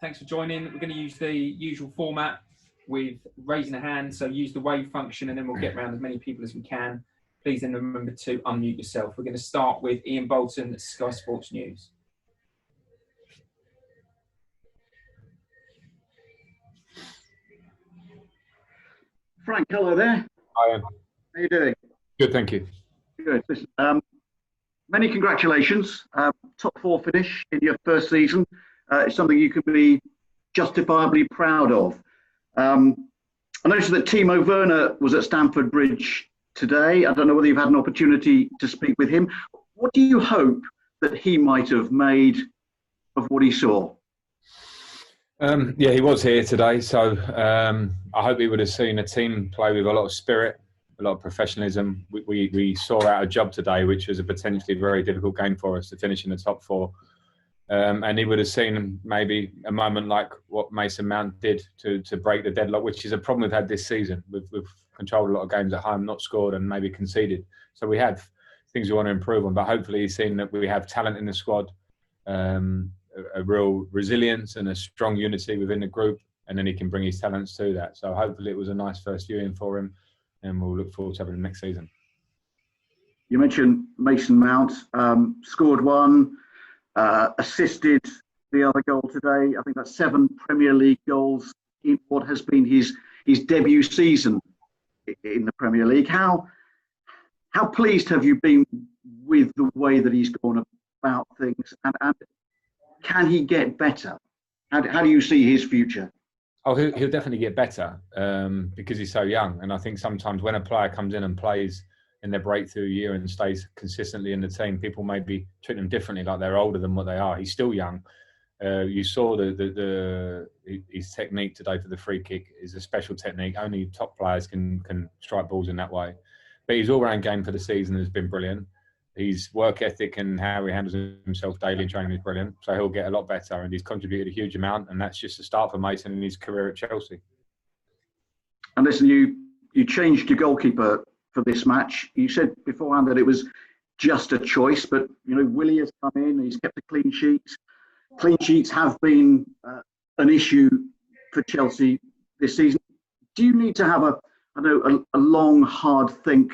Thanks for joining. We're going to use the usual format with raising a hand. So use the wave function and then we'll get around as many people as we can. Please then remember to unmute yourself. We're going to start with Ian Bolton, Sky Sports News. Frank, hello there. Hi, Ian. How are you doing? Good, thank you. Good. Listen, many congratulations. Top 4 finish in your first season. It's something you can be justifiably proud of. I noticed that Timo Werner was at Stamford Bridge today. I don't know whether you've had an opportunity to speak with him. What do you hope that he might have made of what he saw? Yeah, he was here today, so I hope he would have seen a team play with a lot of spirit, a lot of professionalism. We saw out a job today, which was a potentially very difficult game for us to finish in the top 4. And he would have seen maybe a moment like what Mason Mount did to break the deadlock, which is a problem we've had this season. We've controlled a lot of games at home, not scored and maybe conceded. So we have things we want to improve on, but hopefully he's seen that we have talent in the squad, a real resilience and a strong unity within the group, and then he can bring his talents to that. So hopefully it was a nice first viewing for him, and we'll look forward to having him next season. You mentioned Mason Mount, scored one, assisted the other goal today. I think that's 7 Premier League goals in what has been his debut season in the Premier League. How pleased have you been with the way that he's gone about things, and can he get better? How do you see his future? Oh, he'll definitely get better because he's so young. And I think sometimes when a player comes in and plays in their breakthrough year and stays consistently in the team, people maybe treat them differently, like they're older than what they are. He's still young. You saw his technique today for the free kick is a special technique. Only top players can strike balls in that way. But his all-round game for the season has been brilliant. His work ethic and how he handles himself daily in training is brilliant. So he'll get a lot better, and he's contributed a huge amount. And that's just the start for Mason in his career at Chelsea. And listen, you changed your goalkeeper for this match. You said beforehand that it was just a choice, but Willie has come in. He's kept a clean sheet. Clean sheets have been an issue for Chelsea this season. Do you need to have a long, hard think,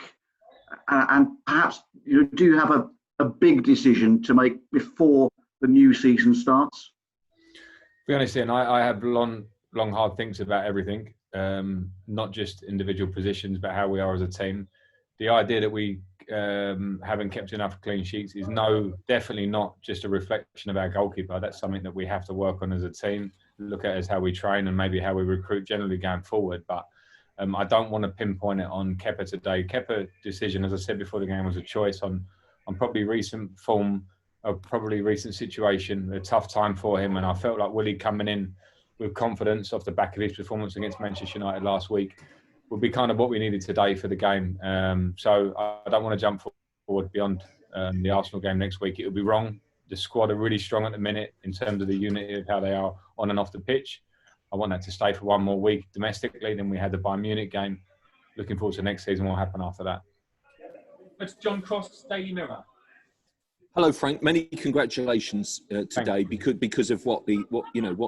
and perhaps do you have a big decision to make before the new season starts? To be honest, Ian, I have long, hard thinks about everything, not just individual positions, but how we are as a team. The idea that we haven't kept enough clean sheets is definitely not just a reflection of our goalkeeper. That's something that we have to work on as a team, look at as how we train and maybe how we recruit generally going forward. But I don't want to pinpoint it on Kepa today. Kepa's decision, as I said before the game, was a choice on probably recent form, probably recent situation, a tough time for him. And I felt like Willie coming in with confidence off the back of his performance against Manchester United last week would be kind of what we needed today for the game. So I don't want to jump forward beyond the Arsenal game next week. It would be wrong. The squad are really strong at the minute in terms of the unity of how they are on and off the pitch. I want that to stay for one more week domestically. Then we had the Bayern Munich game. Looking forward to next season. What will happen after that? It's John Cross, Daily Mirror. Hello, Frank. Many congratulations today because of what the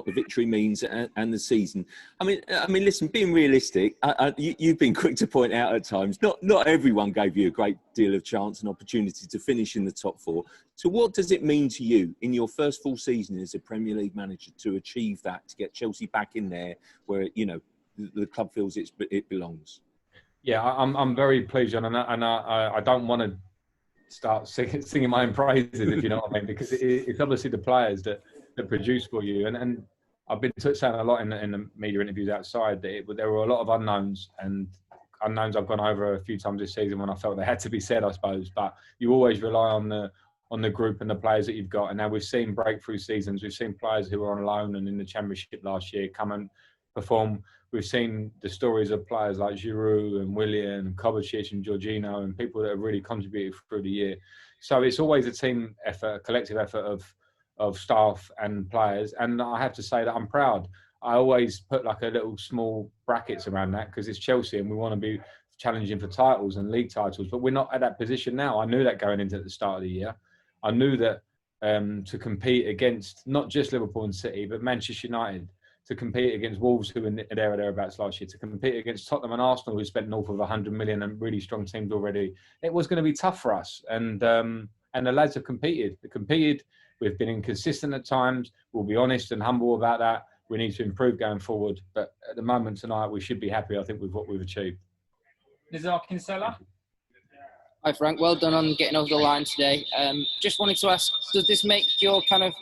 victory means and the season. I mean, listen. Being realistic, you've been quick to point out at times. Not everyone gave you a great deal of chance and opportunity to finish in the top 4. So, what does it mean to you in your first full season as a Premier League manager to achieve that, to get Chelsea back in there where the club feels it belongs? Yeah, I'm very pleased, John, and I don't want to start singing my own praises, if you know what I mean, because it's obviously the players that produce for you. And I've been saying a lot in the media interviews outside that there were a lot of unknowns, and unknowns I've gone over a few times this season when I felt they had to be said, I suppose. But you always rely on the group and the players that you've got. And now we've seen breakthrough seasons. We've seen players who were on loan and in the Championship last year come and perform. We've seen the stories of players like Giroud and Willian and Kovacic and Jorginho and people that have really contributed through the year. So it's always a team effort, a collective effort of staff and players. And I have to say that I'm proud. I always put like a little small brackets around that because it's Chelsea and we want to be challenging for titles and league titles. But we're not at that position now. I knew that going into the start of the year. I knew that to compete against not just Liverpool and City, but Manchester United, to compete against Wolves, who were there or thereabouts last year, to compete against Tottenham and Arsenal, who spent north of 100 million and really strong teams already. It was going to be tough for us. And the lads have competed. They competed. We've been inconsistent at times. We'll be honest and humble about that. We need to improve going forward. But at the moment tonight, we should be happy, I think, with what we've achieved. Nizar Kinsella? Hi, Frank. Well done on getting over the line today. Just wanted to ask, does this make your kind of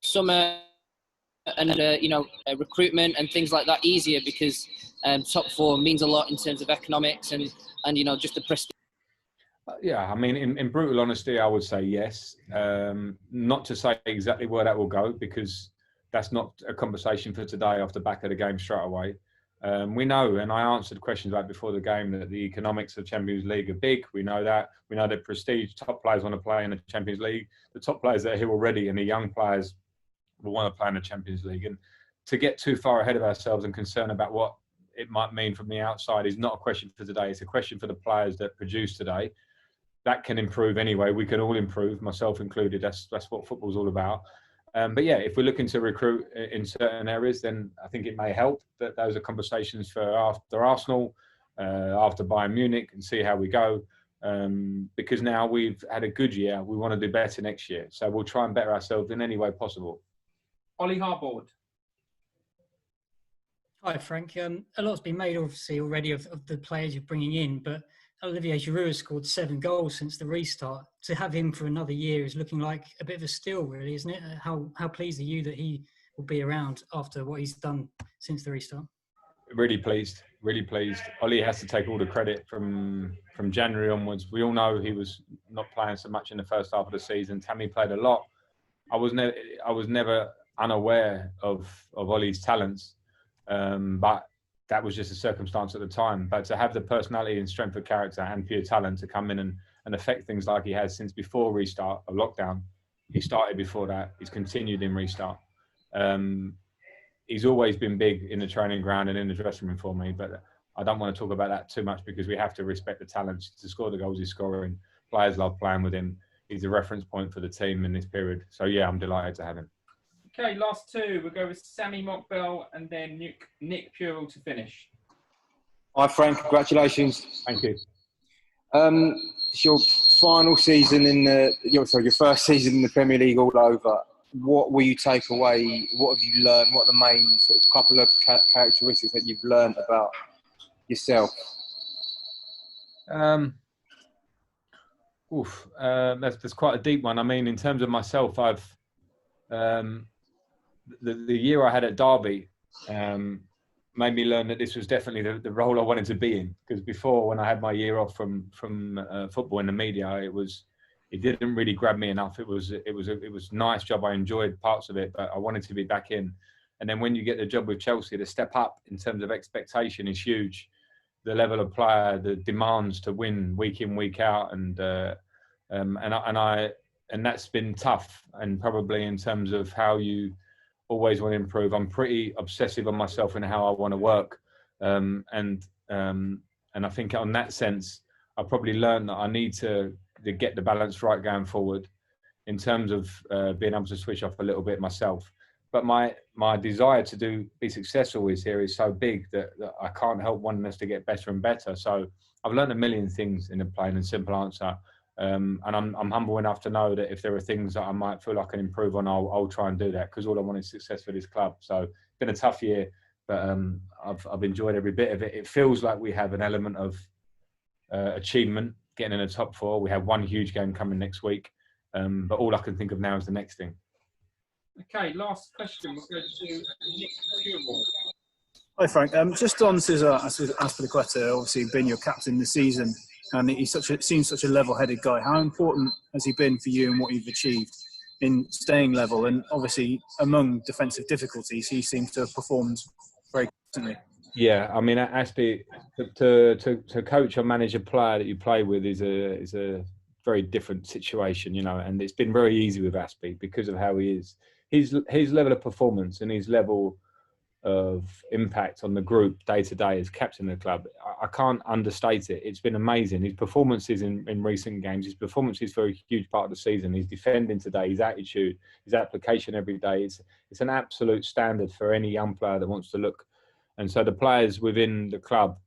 summer and recruitment and things like that easier, because top four means a lot in terms of economics and just the prestige? Yeah, I mean, in brutal honesty, I would say yes. Not to say exactly where that will go, because that's not a conversation for today off the back of the game straight away. We know, and I answered questions like before the game, that the economics of Champions League are big. We know that. We know that prestige, top players want to play in the Champions League. The top players that are here already and the young players will want to play in the Champions League. And to get too far ahead of ourselves and concern about what it might mean from the outside is not a question for today. It's a question for the players that produce today. That can improve anyway. We can all improve, myself included. That's what football's all about. But yeah, if we're looking to recruit in certain areas, then I think it may help. That those are conversations for after Arsenal, after Bayern Munich, and see how we go. Because now we've had a good year, we want to do better next year. So we'll try and better ourselves in any way possible. Ollie Harbord. Hi, Frank. A lot's been made, obviously, already of the players you're bringing in, but Olivier Giroud has scored 7 goals since the restart. To have him for another year is looking like a bit of a steal, really, isn't it? How pleased are you that he will be around after what he's done since the restart? Really pleased, really pleased. Ollie has to take all the credit from January onwards. We all know he was not playing so much in the first half of the season. Tammy played a lot. I was never unaware of Ollie's talents, but that was just a circumstance at the time. But to have the personality and strength of character and pure talent to come in and affect things like he has since before restart of lockdown. He started before that. He's continued in restart. He's always been big in the training ground and in the dressing room for me, but I don't want to talk about that too much because we have to respect the talents. To score the goals he's scoring, players love playing with him. He's a reference point for the team in this period. So yeah, I'm delighted to have him. Okay, last two. We'll go with Sammy Mockbell and then Nick Purell to finish. Hi, Frank. Congratulations. Thank you. It's your final season your first season in the Premier League all over. What will you take away? What have you learned? What are the main sort of couple of characteristics that you've learned about yourself? That's quite a deep one. I mean, in terms of myself, I've the year I had at Derby made me learn that this was definitely the role I wanted to be in. Because before, when I had my year off from football in the media, it didn't really grab me enough. It was a nice job. I enjoyed parts of it, but I wanted to be back in. And then when you get the job with Chelsea, the step up in terms of expectation is huge. The level of player, the demands to win week in, week out, and that's been tough. And probably in terms of how you always want to improve, I'm pretty obsessive on myself and how I want to work. And I think on that sense, I probably learned that I need to get the balance right going forward in terms of being able to switch off a little bit myself. But my desire to be successful is so big that I can't help wanting us to get better and better. So I've learned a million things in a plain and simple answer. And I'm humble enough to know that if there are things that I might feel I can improve on, I'll try and do that, because all I want is success for this club. So it's been a tough year, but I've enjoyed every bit of it. It feels like we have an element of achievement, getting in the top 4. We have one huge game coming next week, but all I can think of now is the next thing. Okay, last question. We'll go to Nick Purell. Hi, Frank. Just on Cesar Azpilicueta, obviously been your captain this season, and he seems such a level-headed guy. How important has he been for you and what you've achieved in staying level? And obviously, among defensive difficulties, he seems to have performed very consistently. Yeah, I mean, Aspi, to coach or manage a player that you play with is a very different situation, and it's been very easy with Aspi because of how he is. His level of performance and his level impact on the group day to day as captain of the club. I can't understate it. It's been amazing. His performances in recent games, his performances for a huge part of the season, his defending today, his attitude, his application every day. It's an absolute standard for any young player that wants to look. And so the players within the club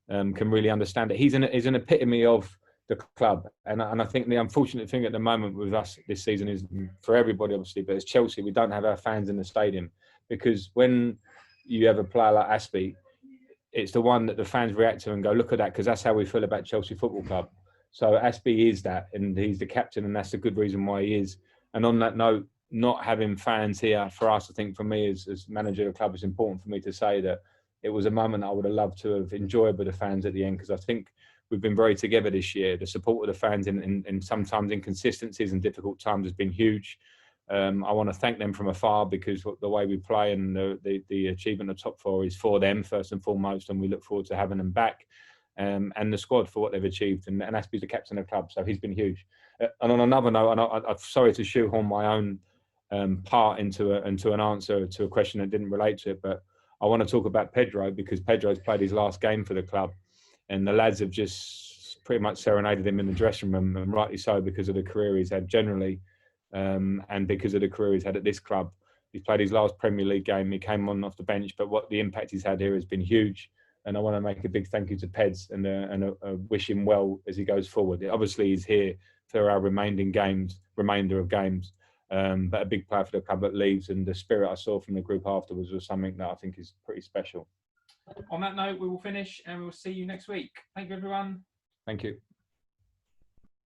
can really understand it. He's an epitome of the club. And I think the unfortunate thing at the moment with us this season is, for everybody obviously, but as Chelsea, we don't have our fans in the stadium, because when you have a player like Aspie, it's the one that the fans react to and go, look at that, because that's how we feel about Chelsea Football Club. So Aspie is that, and he's the captain, and that's a good reason why he is. And on that note, not having fans here for us, I think for me as manager of the club, it's important for me to say that it was a moment I would have loved to have enjoyed with the fans at the end, because I think we've been very together this year. The support of the fans in sometimes inconsistencies and difficult times has been huge. I want to thank them from afar, because the way we play and the achievement of top four is for them first and foremost, and we look forward to having them back, and the squad for what they've achieved. And Aspie's the captain of the club, so he's been huge. And on another note, and I'm sorry to shoehorn my own part into an answer to a question that didn't relate to it, but I want to talk about Pedro, because Pedro's played his last game for the club, and the lads have just pretty much serenaded him in the dressing room, and rightly so, because of the career he's had generally. And because of the career he's had at this club. He's played his last Premier League game. He came on off the bench, but what the impact he's had here has been huge. And I want to make a big thank you to Peds and wish him well as he goes forward. Obviously, he's here for our remainder of games, but a big player for the club that leaves, and the spirit I saw from the group afterwards was something that I think is pretty special. On that note, we will finish, and we'll see you next week. Thank you, everyone. Thank you.